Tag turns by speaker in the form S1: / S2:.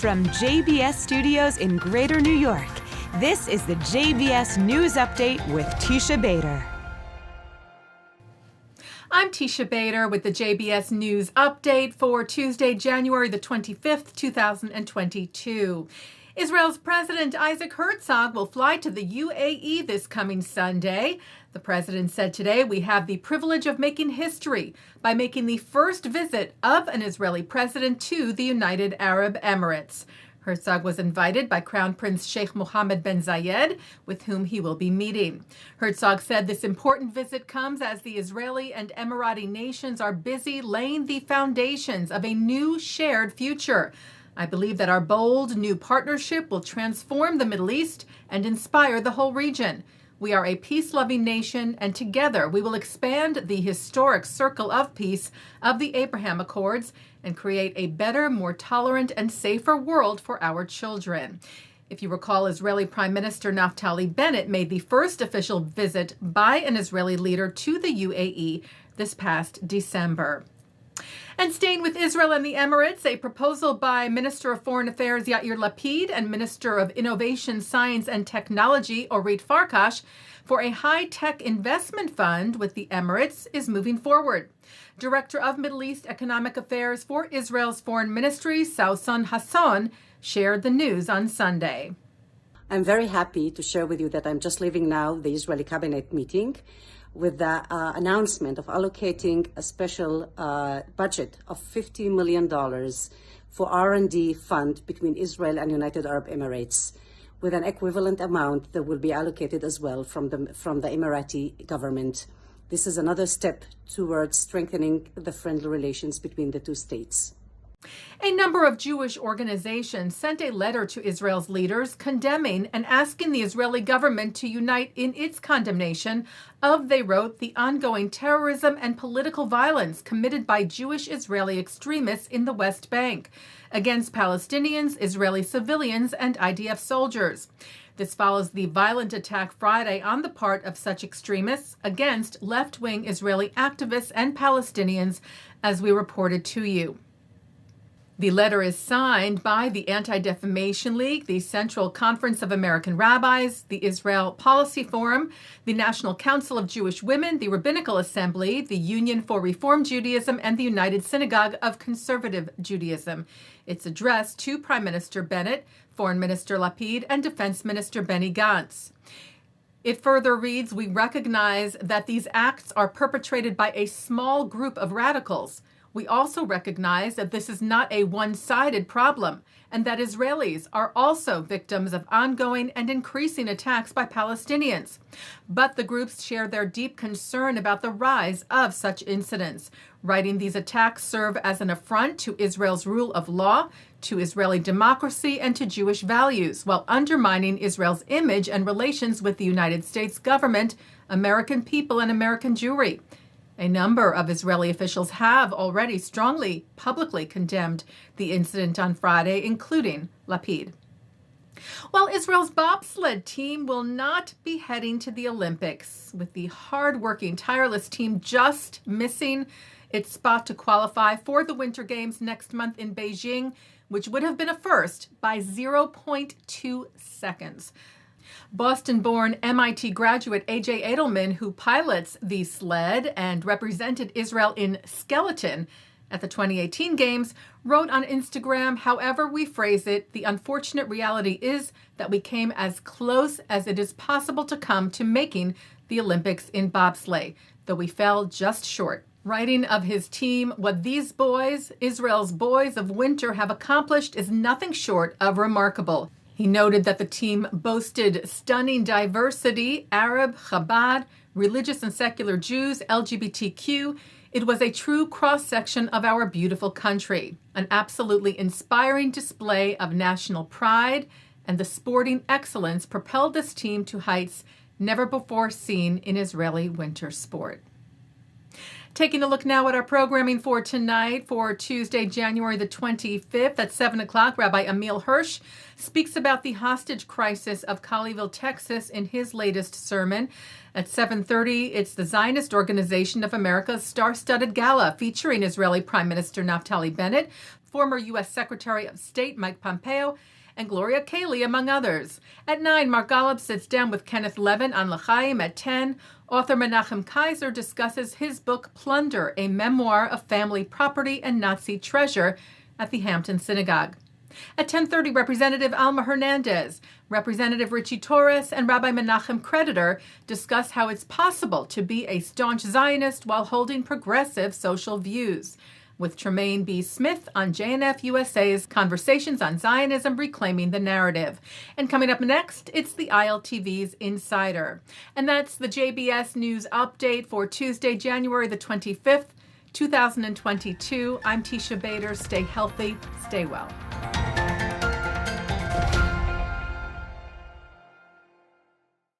S1: From JBS Studios in Greater New York, this is the JBS News Update with Teisha Bader.
S2: I'm Teisha Bader with the JBS News Update for Tuesday, January the 25th, 2022. Israel's President Isaac Herzog will fly to the UAE this coming Sunday. The president said today, "We have the privilege of making history by making the first visit of an Israeli president to the United Arab Emirates." Herzog was invited by Crown Prince Sheikh Mohammed bin Zayed, with whom he will be meeting. Herzog said this important visit comes as the Israeli and Emirati nations are busy laying the foundations of a new shared future. "I believe that our bold new partnership will transform the Middle East and inspire the whole region. We are a peace-loving nation, and together we will expand the historic circle of peace of the Abraham Accords and create a better, more tolerant, and safer world for our children." If you recall, Israeli Prime Minister Naftali Bennett made the first official visit by an Israeli leader to the UAE this past December. And staying with Israel and the Emirates, a proposal by Minister of Foreign Affairs Yair Lapid and Minister of Innovation, Science and Technology Orit Farkash for a high-tech investment fund with the Emirates is moving forward. Director of Middle East Economic Affairs for Israel's Foreign Ministry, Sausan Hassan, shared the news on Sunday.
S3: I'm very happy to share with you that I'm just leaving now the Israeli cabinet meeting with the announcement of allocating a special budget of $50 million for R&D fund between Israel and United Arab Emirates, with an equivalent amount that will be allocated as well from the Emirati government. This is another step towards strengthening the friendly relations between the two states.
S2: A number of Jewish organizations sent a letter to Israel's leaders condemning and asking the Israeli government to unite in its condemnation of, they wrote, the ongoing terrorism and political violence committed by Jewish Israeli extremists in the West Bank against Palestinians, Israeli civilians, and IDF soldiers. This follows the violent attack Friday on the part of such extremists against left-wing Israeli activists and Palestinians, as we reported to you. The letter is signed by the Anti-Defamation League, the Central Conference of American Rabbis, the Israel Policy Forum, the National Council of Jewish Women, the Rabbinical Assembly, the Union for Reform Judaism, and the United Synagogue of Conservative Judaism. It's addressed to Prime Minister Bennett, Foreign Minister Lapid, and Defense Minister Benny Gantz. It further reads, "We recognize that these acts are perpetrated by a small group of radicals. We also recognize that this is not a one-sided problem and that Israelis are also victims of ongoing and increasing attacks by Palestinians. But the groups share their deep concern about the rise of such incidents, writing these attacks serve as an affront to Israel's rule of law, to Israeli democracy, and to Jewish values, while undermining Israel's image and relations with the United States government, American people, and American Jewry." A number of Israeli officials have already strongly, publicly condemned the incident on Friday, including Lapid. Well, Israel's bobsled team will not be heading to the Olympics, with the hard-working, tireless team just missing its spot to qualify for the Winter Games next month in Beijing, which would have been a first by 0.2 seconds. Boston-born MIT graduate A.J. Edelman, who pilots the sled and represented Israel in skeleton at the 2018 Games, wrote on Instagram, "However we phrase it, the unfortunate reality is that we came as close as it is possible to come to making the Olympics in bobsleigh, though we fell just short." Writing of his team, "What these boys, Israel's boys of winter, have accomplished is nothing short of remarkable." He noted that the team boasted stunning diversity: Arab, Chabad, religious and secular Jews, LGBTQ. It was a true cross-section of our beautiful country, an absolutely inspiring display of national pride, and the sporting excellence propelled this team to heights never before seen in Israeli winter sport. Taking a look now at our programming for tonight, for Tuesday, January the 25th at 7 o'clock, Rabbi Emil Hirsch speaks about the hostage crisis of Colleyville, Texas in his latest sermon. At 7:30, it's the Zionist Organization of America's star-studded gala featuring Israeli Prime Minister Naftali Bennett, former U.S. Secretary of State Mike Pompeo, and Gloria, Kaylie, among others. At 9, Mark Golub sits down with Kenneth Levin on L'chaim. At 10, author Menachem Kaiser discusses his book Plunder, a memoir of family property and Nazi treasure at the Hampton Synagogue. At 10:30, Representative Alma Hernandez, Representative Ritchie Torres, and Rabbi Menachem Creditor discuss how it's possible to be a staunch Zionist while holding progressive social views, with Tremayne B. Smith on JNF-USA's Conversations on Zionism Reclaiming the Narrative. And coming up next, it's the ILTVs Insider. And that's the JBS News Update for Tuesday, January the 25th, 2022. I'm Teisha Bader. Stay healthy, stay well.